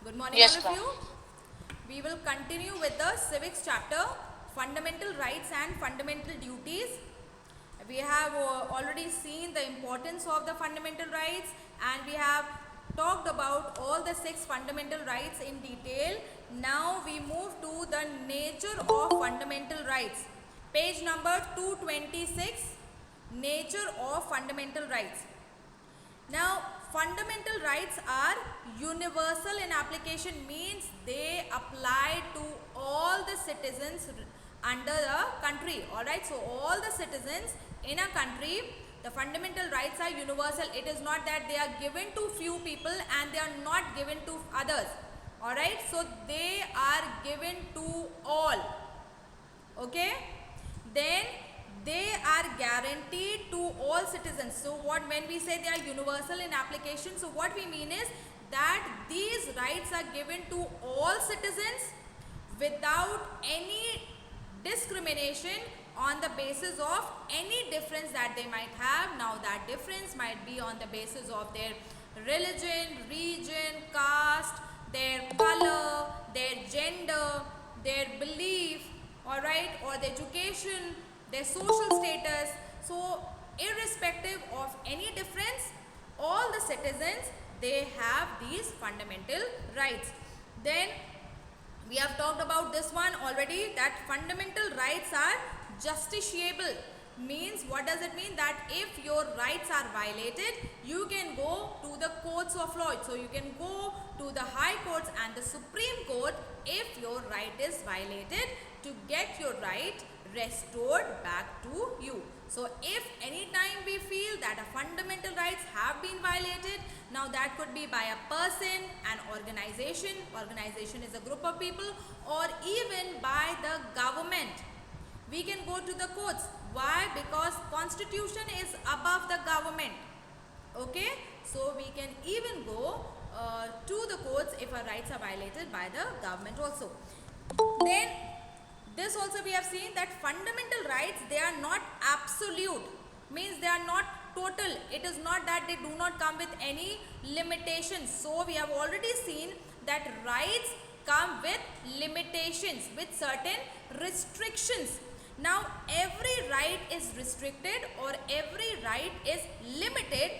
Good morning, Yes, all of ma'am. you. We will continue with the civics chapter, fundamental rights and fundamental duties. We have already seen the importance of the fundamental rights, and we have talked about all the 6 fundamental rights in detail. Now we move to the nature of fundamental rights. Page number 226, nature of fundamental rights. Now, fundamental rights are universal in application, means they apply to all the citizens under the country. Alright, so all the citizens in a country, the fundamental rights are universal. It is not that they are given to few people and they are not given to others. Alright, so they are given to all. Okay, then they are guaranteed to all citizens. So what, when we say they are universal in application, so what we mean is that these rights are given to all citizens without any discrimination on the basis of any difference that they might have. Now that difference might be on the basis of their religion, region, caste, their color, their gender, their belief, alright, or their education, their social status. So irrespective of any difference, all the citizens, they have these fundamental rights. Then we have talked about this one already, that fundamental rights are justiciable. Means, what does it mean? That if your rights are violated, you can go to the courts of law. So you can go to the high courts and the Supreme Court if your right is violated, to get your right restored back to you. So if any time we feel that a fundamental rights have been violated, now that could be by a person, an organization is a group of people, or even by the government, we can go to the courts. Why? Because constitution is above the government. Okay, so we can even go to the courts if our rights are violated by the government also. Then this also we have seen that fundamental rights, they are not absolute, means they are not total. It is not that they do not come with any limitations. So we have already seen that rights come with limitations, with certain restrictions. Now every right is restricted, or every right is limited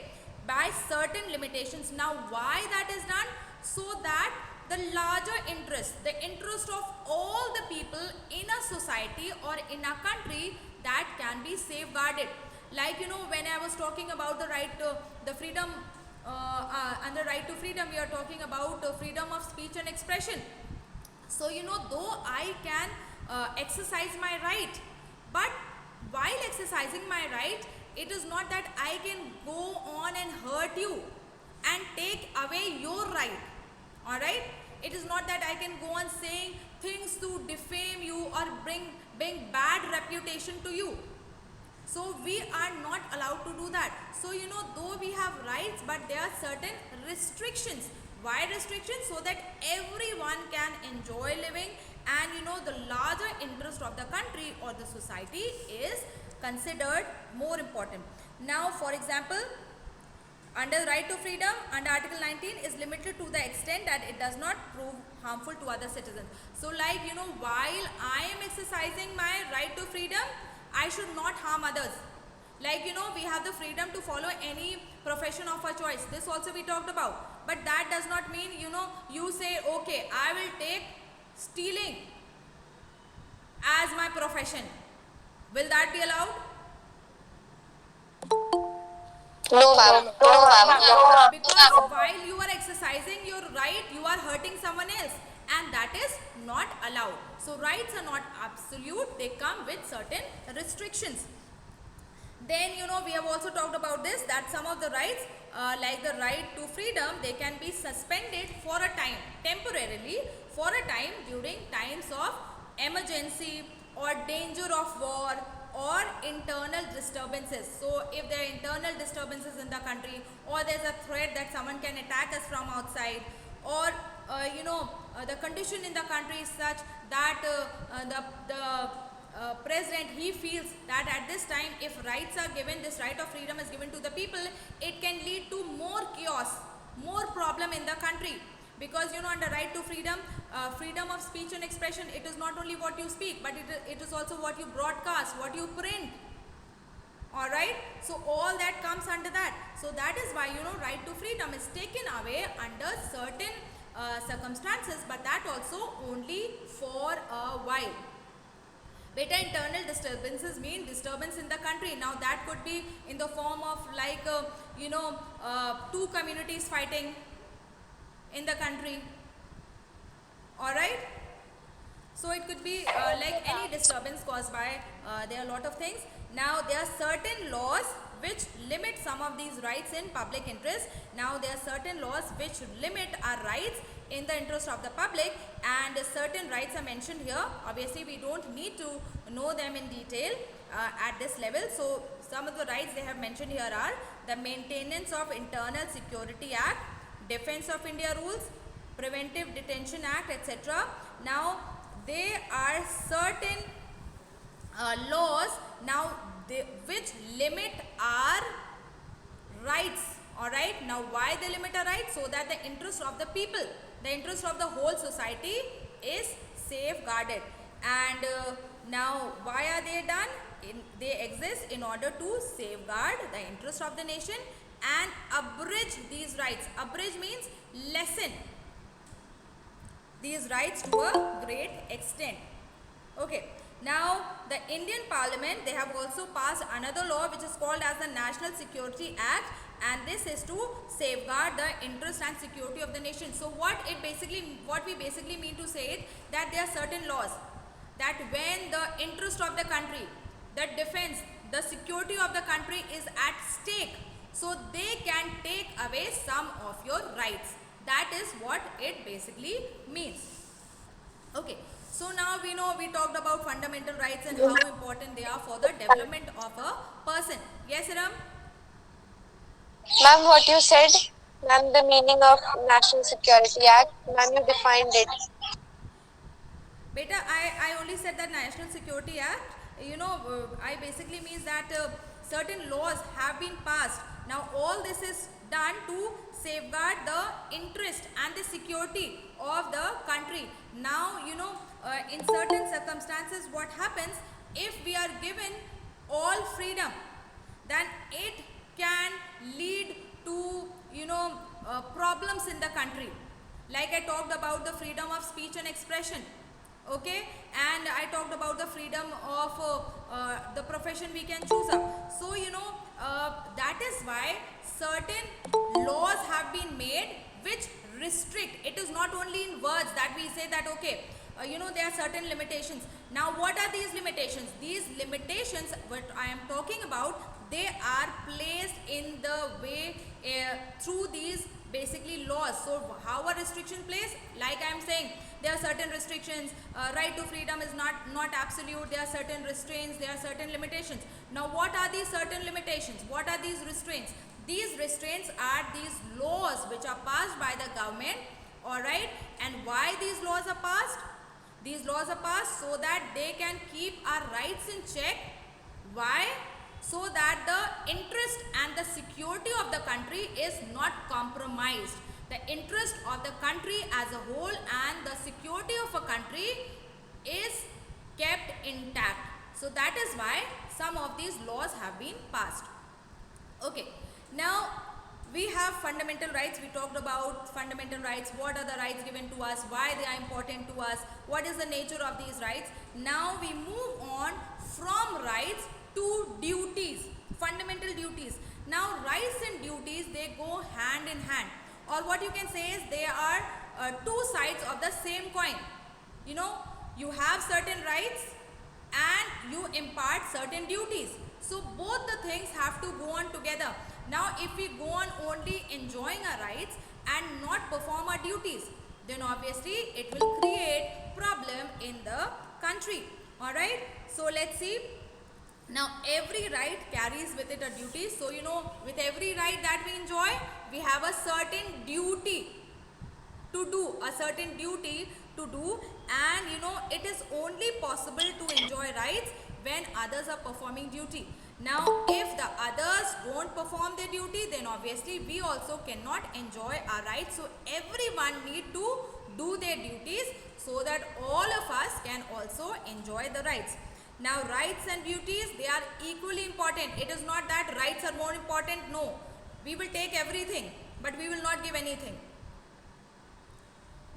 by certain limitations. Now why that is done? So that the larger interest, the interest of all the people in a society or in a country, that can be safeguarded. Like, when I was talking about the right to the freedom and the right to freedom, we are talking about freedom of speech and expression. So though I can exercise my right, but while exercising my right, it is not that I can go on and hurt you and take away your right. Alright, it is not that I can go on saying things to defame you or bring bad reputation to you. So we are not allowed to do that. So though we have rights, but there are certain restrictions. Why restrictions? So that everyone can enjoy living, and the larger interest of the country or the society is considered more important. Now for example, under right to freedom, under Article 19 is limited to the extent that it does not prove harmful to other citizens. So like, while I am exercising my right to freedom, I should not harm others. Like, we have the freedom to follow any profession of our choice. This also we talked about. But that does not mean, you say, okay, I will take stealing as my profession. Will that be allowed? No, ma'am. Because while you are exercising your right, you are hurting someone else, and that is not allowed. So rights are not absolute, they come with certain restrictions. Then we have also talked about this, that some of the rights like the right to freedom, they can be suspended for a time, temporarily, for a time, during times of emergency or danger of war or internal disturbances. So if there are internal disturbances in the country, or there's a threat that someone can attack us from outside, or the condition in the country is such that the president, he feels that at this time, if rights are given, this right of freedom is given to the people, it can lead to more chaos, more problem in the country. because under right to freedom, freedom of speech and expression, it is not only what you speak, but it is also what you broadcast, what you print. Alright, so all that comes under that. So that is why right to freedom is taken away under certain circumstances, but that also only for a while. Beta, internal disturbances mean disturbance in the country. Now that could be in the form of like two communities fighting in the country. Alright, so it could be like any disturbance caused by there are a lot of things. Now there are certain laws which limit some of these rights in public interest. Now there are certain laws which limit our rights in the interest of the public, and certain rights are mentioned here. Obviously we don't need to know them in detail at this level. So some of the rights they have mentioned here are the Maintenance of Internal Security Act, Defense of India Rules, Preventive Detention Act, etc. Now there are certain laws now which limit our rights. Alright, now why they limit our rights? So that the interest of the people, the interest of the whole society is safeguarded. And now why are they done? They exist in order to safeguard the interest of the nation and abridge these rights. Abridge means lessen these rights to a great extent. Okay. Now the Indian Parliament, they have also passed another law which is called as the National Security Act, and this is to safeguard the interest and security of the nation. So what we basically mean to say is that there are certain laws that when the interest of the country, the defense, the security of the country is at stake, so they can take away some of your rights. That is what it basically means. Okay. So now we talked about fundamental rights and how important they are for the development of a person. Yes, Ram? Ma'am, what you said, ma'am, the meaning of National Security Act, ma'am, you defined it. Beta, I only said that National Security Act, I basically means that certain laws have been passed. Now all this is done to safeguard the interest and the security of the country. Now, in certain circumstances, what happens if we are given all freedom, then it can lead to problems in the country. Like I talked about the freedom of speech and expression, okay, and I talked about the freedom of the profession we can choose up. So that is why certain laws have been made which restrict. It is not only in words that we say that okay, there are certain limitations. Now what are these limitations? These limitations what I am talking about, they are placed in the way through these basically laws. So how are restriction placed? Like I am saying, there are certain restrictions. Right to freedom is not absolute. There are certain restraints, there are certain limitations. Now what are these certain limitations? What are these restraints? These restraints are these laws which are passed by the government. Alright, and why these laws are passed? These laws are passed so that they can keep our rights in check. Why? So that the interest and the security of the country is not compromised. The interest of the country as a whole and the security of a country is kept intact. So that is why some of these laws have been passed. Okay, now we have fundamental rights. We talked about fundamental rights. What are the rights given to us? Why they are important to us? What is the nature of these rights? Now we move on from rights to duties, fundamental duties. Now rights and duties, they go hand in hand, or what you can say is they are two sides of the same coin. You have certain rights and you impart certain duties. So both the things have to go on together. Now if we go on only enjoying our rights and not perform our duties, then obviously it will create problem in the country. Alright, so let's see. Now every right carries with it a duty. So with every right that we enjoy, we have a certain duty to do, and it is only possible to enjoy rights when others are performing duty. Now, if the others don't perform their duty, then obviously we also cannot enjoy our rights. So everyone need to do their duties so that all of us can also enjoy the rights. Now, rights and duties, they are equally important. It is not that rights are more important. No, we will take everything, but we will not give anything.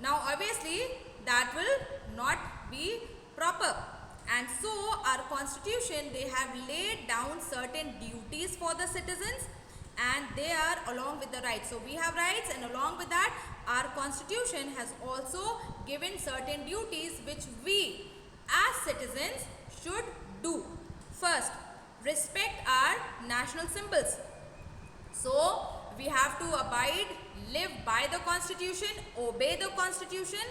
Now, obviously, that will not be proper. And so, our constitution, they have laid down certain duties for the citizens, and they are along with the rights. So, we have rights, and along with that, our constitution has also given certain duties which we as citizens should do. First, respect our national symbols. So, we have to abide, live by the constitution, obey the constitution,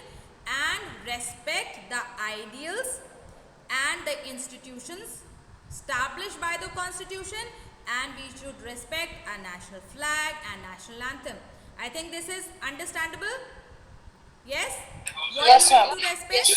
and respect the ideals and the institutions established by the constitution, and we should respect our national flag and national anthem. I think this is understandable. Yes? What Yes, do we ma'am. need to respect?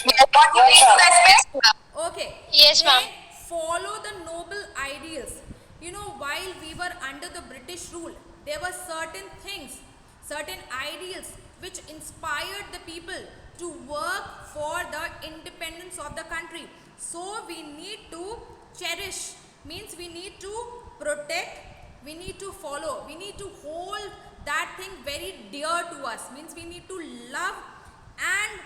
Yes, ma'am. Okay. Yes, ma'am. Then follow the noble ideals. You know, while we were under the British rule, there were certain things, certain ideals which inspired the people to work for the independence of the country. So we need to cherish, means we need to protect, we need to follow, we need to hold that thing very dear to us, means we need to love and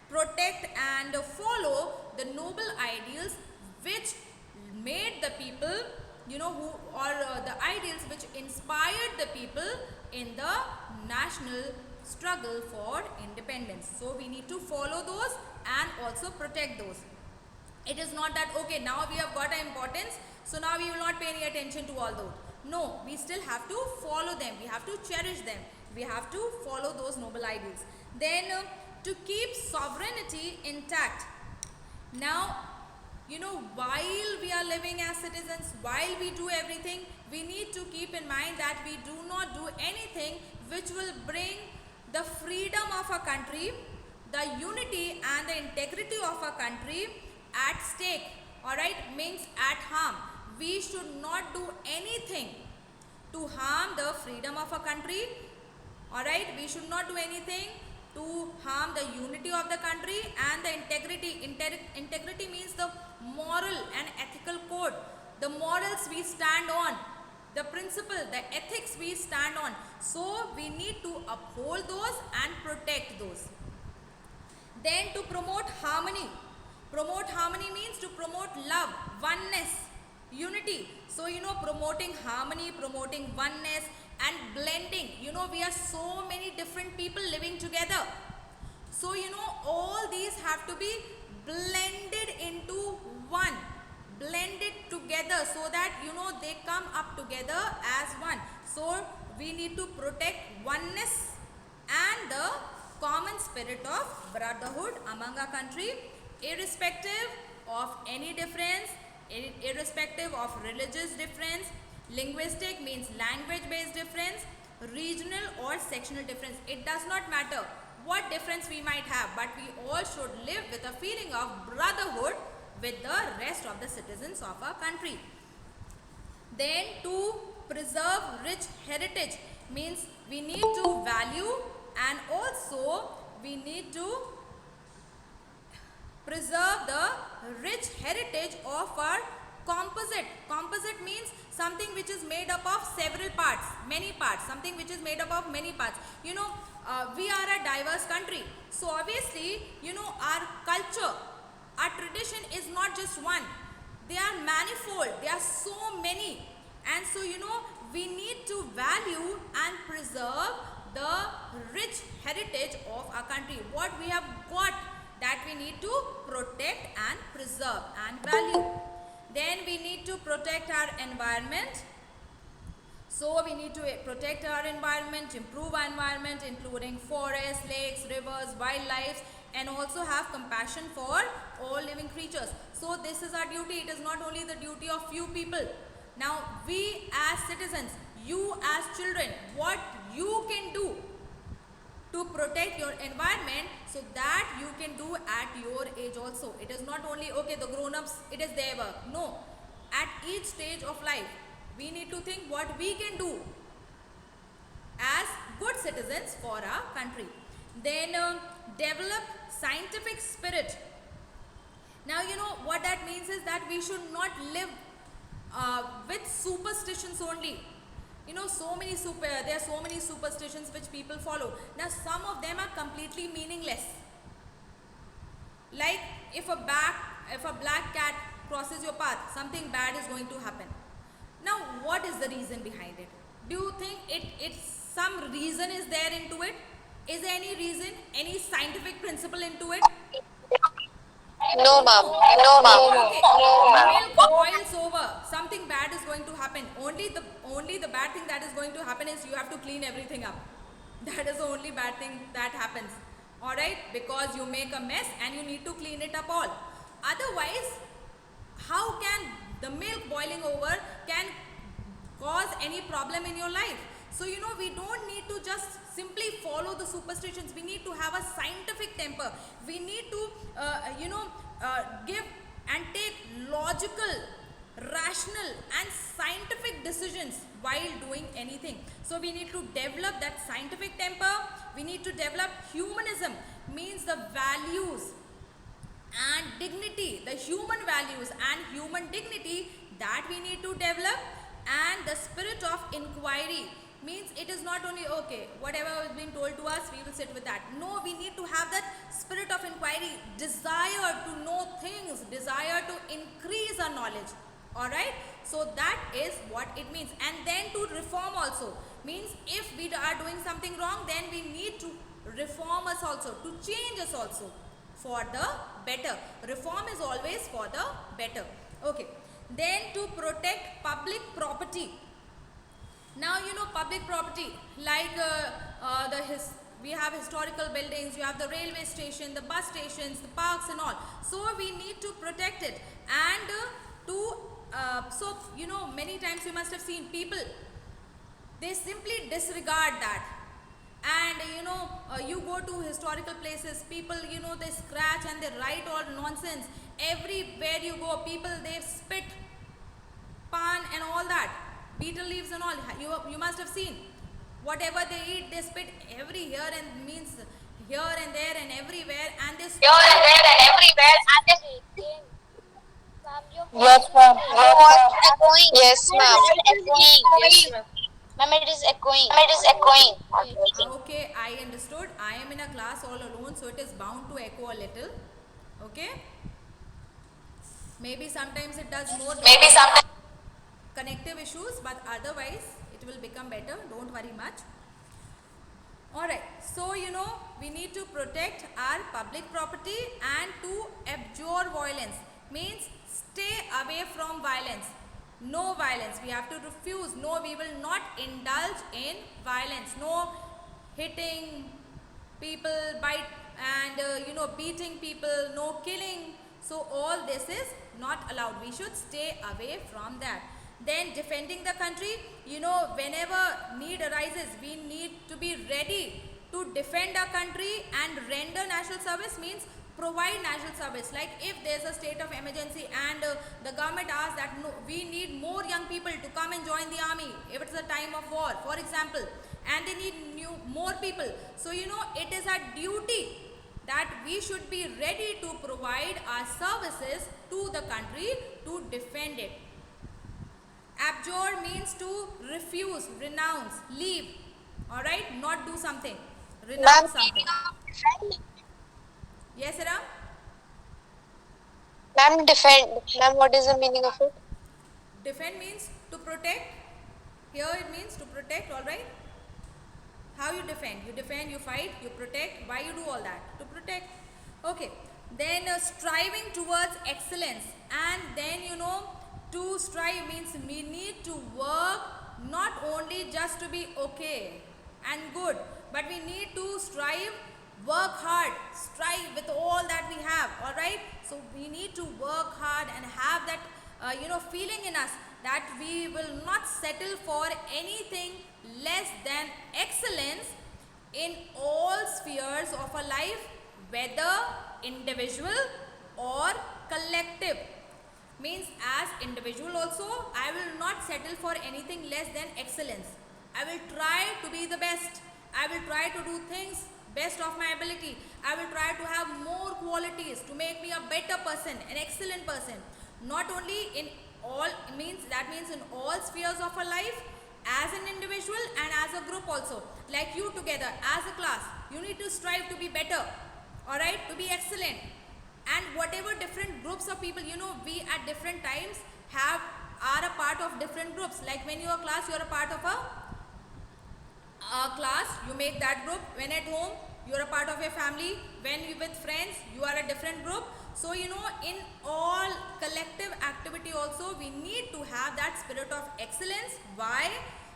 protect and follow the noble ideals which made the people, you know, who or the ideals which inspired the people in the national struggle for independence. So we need to follow those and also protect those. It is not that okay, now we have got an importance, so now we will not pay any attention to all those. No, we still have to follow them, we have to cherish them, we have to follow those noble ideals. Then to keep sovereignty intact. Now, you know, while we are living as citizens, while we do everything, we need to keep in mind that we do not do anything which will bring the freedom of a country, the unity and the integrity of a country at stake. Alright, means at harm. We should not do anything to harm the freedom of a country. Alright, we should not do anything to harm the unity of the country and the integrity. Integrity means the moral and ethical code, the morals we stand on, the principle, the ethics we stand on. So we need to uphold those and protect those. Then to promote harmony. Promote harmony means to promote love, oneness, unity. So, you know, promoting harmony, promoting oneness and blending. You know, we are so many different people living together. So, you know, all these have to be blended into one. Blended together so that, you know, they come up together as one. So, we need to protect oneness and the common spirit of brotherhood among our country, irrespective of any difference, irrespective of religious difference. Linguistic means language based difference, regional or sectional difference. It does not matter what difference we might have, but we all should live with a feeling of brotherhood with the rest of the citizens of our country. Then to preserve rich heritage means we need to value and also we need to preserve the rich heritage of our composite. Composite means something which is made up of several parts, many parts, something which is made up of many parts. You know, we are a diverse country. So obviously, you know, our culture, our tradition is not just one. They are manifold. They are so many. And so, you know, we need to value and preserve the rich heritage of our country. What we have got, that we need to protect and preserve and value. Then we need to protect our environment. So we need to protect our environment, improve our environment, including forests, lakes, rivers, wildlife, and also have compassion for all living creatures. So this is our duty. It is not only the duty of few people. Now we as citizens, you as children, what you can do to protect your environment, so that you can do at your age also. It is not only okay, the grown-ups, it is their work. No, at each stage of life. We need to think what we can do as good citizens for our country. Then develop scientific spirit. Now you know what that means is that we should not live with superstitions only. You know, there are so many superstitions which people follow. Now some of them are completely meaningless. Like if a black cat crosses your path, something bad is going to happen. Now what is the reason behind it? Do you think it's some reason is there into it? Is there any reason, any scientific principle into it? No, ma'am. Okay. Milk boils over, something bad is going to happen. Only the bad thing that is going to happen is you have to clean everything up. That is the only bad thing that happens. Alright, because you make a mess and you need to clean it up all. Otherwise, how can the milk boiling over can cause any problem in your life? So you know, we don't need to just simply follow the superstitions. We need to have a scientific temper. We need to give and take logical, rational and scientific decisions while doing anything. So we need to develop that scientific temper. We need to develop humanism, means the values and dignity, the human values and human dignity that we need to develop. And the spirit of inquiry, means it is not only okay, whatever is being told to us, we will sit with that. No, we need to have that spirit of inquiry, desire to know things, desire to increase our knowledge. Alright, so that is what it means. And then to reform also, means if we are doing something wrong, then we need to reform us also, to change us also for the better. Reform is always for the better. Okay, then to protect public property. Now you know, public property, like we have historical buildings, you have the railway station, the bus stations, the parks and all. So we need to protect it. And so you know, many times you must have seen people, they simply disregard that. And you know, you go to historical places, people, you know, they scratch and they write all nonsense. Everywhere you go, people, they spit pan and all that, betel leaves and all. You must have seen, whatever they eat, they spit every here and means here and there and everywhere, and they spit. Here and there and everywhere, and they Yes, ma'am. echoing. Yes, ma'am. Yes, ma'am. Ma'am, it is echoing. Ma'am, it is echoing. Okay, I understood. I am in a class all alone, so it is bound to echo a little. Okay, maybe sometimes it does more Maybe sometimes. connective issues, but otherwise it will become better. Don't worry much. Alright, so you know, we need to protect our public property and to abjure violence, means stay away from violence. No violence, we have to refuse. No, we will not indulge in violence. No hitting people, and you know, beating people, no killing. So all this is not allowed. We should stay away from that. Then defending the country, you know, whenever need arises, we need to be ready to defend our country and render national service, means provide national service. Like if there's a state of emergency and the government asks that no, we need more young people to come and join the army if it's a time of war, for example, and they need more people. So you know, it is our duty that we should be ready to provide our services to the country to defend it. Abjure means to refuse, renounce, leave. Alright, not do something, renounce something. Yes, Ram? Ma'am, defend. Ma'am, what is the meaning of it? Defend means to protect. Here it means to protect, alright? How you defend? You defend, you fight, you protect. Why you do all that? To protect. Okay. Then striving towards excellence. And then you know, to strive means we need to work not only just to be okay and good, but we need to strive, work hard, strive with all that we have. Alright. So we need to work hard and have that feeling in us that we will not settle for anything less than excellence in all spheres of our life, whether individual or collective. Means as individual also, I will not settle for anything less than excellence. I will try to be the best. I will try to do things best of my ability. I will try to have more qualities to make me a better person, an excellent person. Not only in all, means in all spheres of our life, as an individual and as a group also. Like you together as a class, you need to strive to be better, all right, to be excellent. And whatever different groups of people, we at different times are a part of different groups. Like when you are class, you are a part of a class, you make that group. When at home, you are a part of your family. When you with friends, you are a different group. So in all collective activity also, we need to have that spirit of excellence. Why?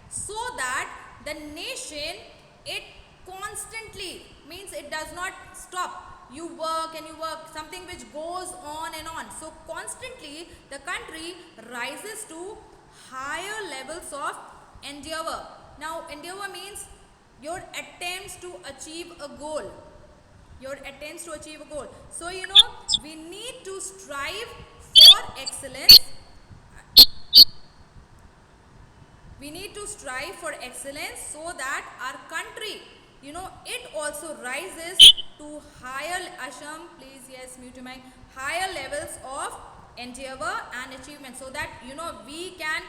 So that the nation, it constantly, means it does not stop. You work and you work, something which goes on and on. So constantly the country rises to higher levels of endeavor. Now endeavor means your attempts to achieve a goal. Your attempts to achieve a goal. So we need to strive for excellence. We need to strive for excellence so that our country, it also rises to higher, Asham, please, yes, mute your mic, higher levels of endeavor and achievement, so that, we can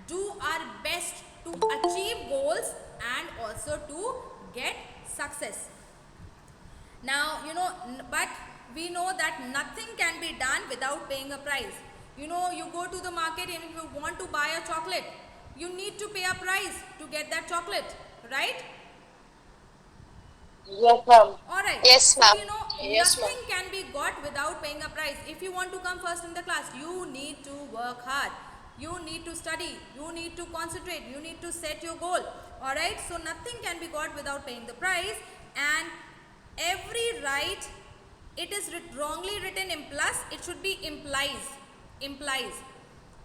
do our best to achieve goals and also to get success. Now, but we know that nothing can be done without paying a price. You go to the market and if you want to buy a chocolate, you need to pay a price to get that chocolate, right? Yes, ma'am. Alright. Yes, ma'am. So, Yes, ma'am. nothing can be got without paying a price. If you want to come first in the class, you need to work hard. You need to study. You need to concentrate. You need to set your goal. Alright. So, nothing can be got without paying the price. And every right, it is wrongly written in plus, it should be implies.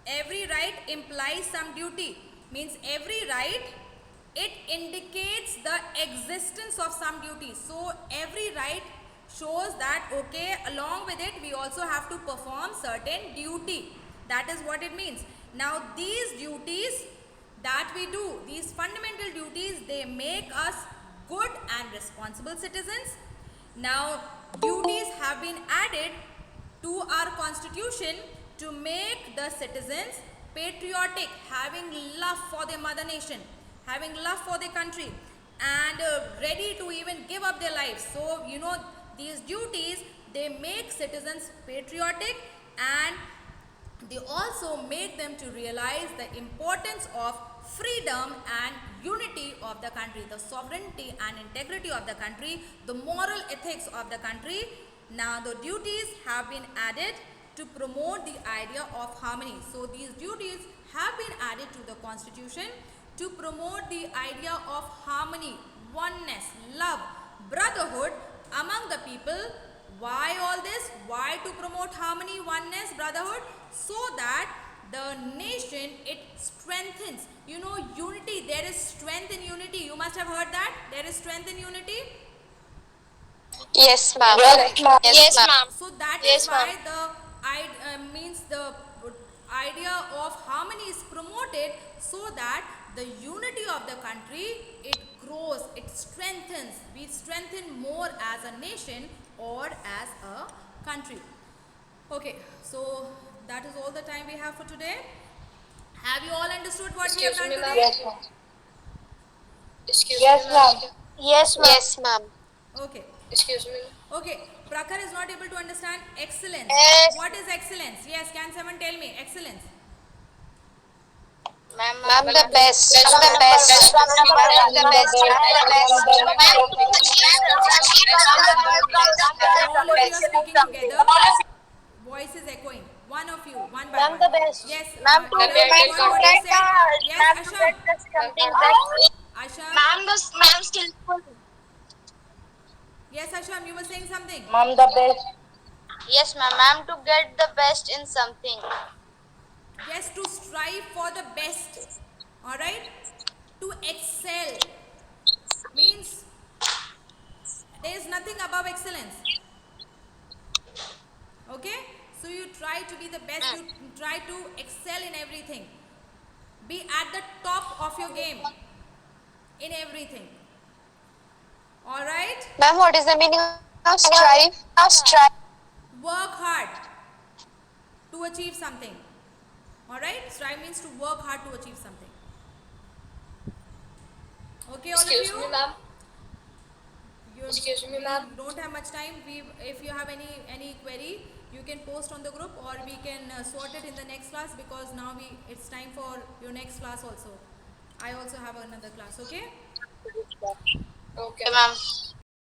Every right implies some duty. Means every right, it indicates the existence of some duty. So every right shows that, okay, along with it we also have to perform certain duty. That is what it means. Now these duties that we do, these fundamental duties, they make us good and responsible citizens. Now duties have been added to our constitution to make the citizens patriotic, having love for their mother nation, having love for their country, and ready to even give up their lives. So these duties, they make citizens patriotic, and they also make them to realize the importance of freedom and unity of the country, the sovereignty and integrity of the country, the moral ethics of the country. Now the duties have been added to promote the idea of harmony. So these duties have been added to the constitution to promote the idea of harmony, oneness, love, brotherhood among the people. Why all this? Why to promote harmony, oneness, brotherhood? So that the nation, it strengthens. Unity, there is strength in unity. You must have heard that. There is strength in unity. Yes, ma'am. Yes, ma'am. Yes, ma'am. So that Yes, is why ma'am. the idea of harmony is promoted, so that the unity of the country, it grows, it strengthens. We strengthen more as a nation or as a country. Okay, so that is all the time we have for today. Have you all understood what we have done today? Yes, ma'am. Excuse Yes, me, ma'am. Yes, ma'am. Yes, ma'am. Okay. Excuse me. Okay, Prakhar is not able to understand excellence. Yes. What is excellence? Yes, can someone tell me excellence? Ma'am, the best. Ma'am, the best. Ma'am, the best. All of you are speaking together. Voice is echoing. One of you, one by Ma'am, one. the best. Yes, Ma'am, Kiran, to get what you said? Yes, Asham. something best. Asham. Ma'am, skillful. Yes, Asham, you were saying something. Ma'am, the best. Yes, ma'am. Ma'am, to get the best in something. Yes, to strive for the best. Alright? To excel. Means there is nothing above excellence. Okay? So you try to be the best, you try to excel in everything. Be at the top of your game in everything. Alright? Ma'am, what is the meaning of strive? Work hard to achieve something. Alright? Strive means to work hard to achieve something. Okay, all of you? Excuse me, ma'am. You Excuse me, ma'am. don't have much time. If you have any query, you can post on the group, or we can sort it in the next class, because now it's time for your next class also. I also have another class. Okay. Okay. Okay, ma'am.